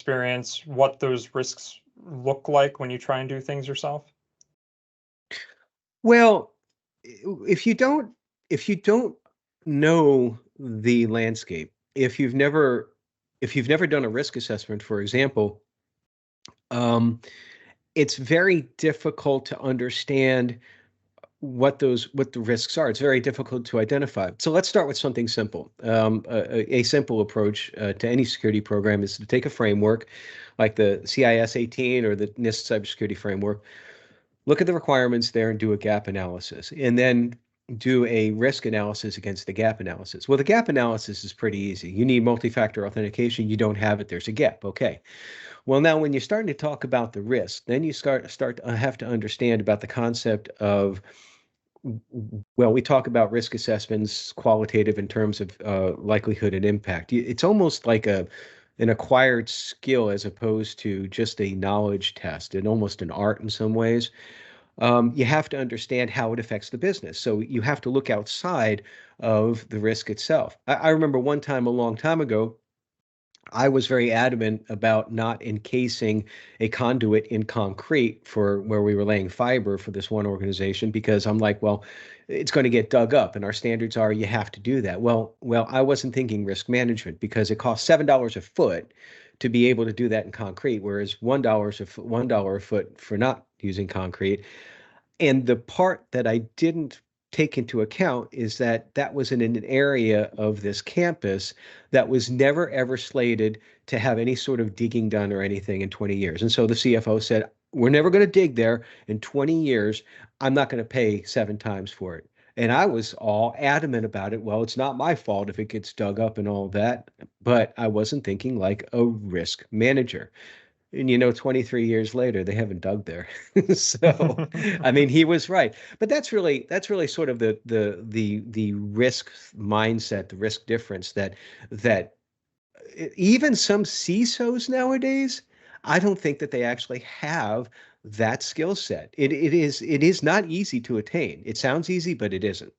experience what those risks look like when you try and do things yourself? Well, if you don't know the landscape, if you've never done a risk assessment, for example, um, it's very difficult to understand what the risks are. It's very difficult to identify. So let's start with something simple. A simple approach to any security program is to take a framework like the CIS 18 or the NIST cybersecurity framework, look at the requirements there and do a gap analysis, and then do a risk analysis against the gap analysis. Well, the gap analysis is pretty easy. You need multi-factor authentication. You don't have it. There's a gap. Okay. Well, now when you're starting to talk about the risk, then you start to have to understand about the concept of, well, we talk about risk assessments qualitative in terms of likelihood and impact. It's almost like an acquired skill as opposed to just a knowledge test, and almost an art in some ways. You have to understand how it affects the business. So you have to look outside of the risk itself. I remember one time a long time ago, I was very adamant about not encasing a conduit in concrete for where we were laying fiber for this one organization, because I'm like, well, it's going to get dug up, and our standards are you have to do that. Well, I wasn't thinking risk management, because it costs $7 a foot to be able to do that in concrete, whereas $1 a foot for not using concrete. And the part that I didn't take into account is that that was in an area of this campus that was never ever slated to have any sort of digging done or anything in 20 years. And so the CFO said, we're never going to dig there in 20 years. I'm not going to pay 7 times for it. And I was all adamant about it. Well, it's not my fault if it gets dug up and all that, but I wasn't thinking like a risk manager. And 23 years later, they haven't dug there. So, I mean, he was right. But that's really sort of the risk mindset, the risk difference that even some CISOs nowadays, I don't think that they actually have that skill set. It is not easy to attain. It sounds easy, but it isn't.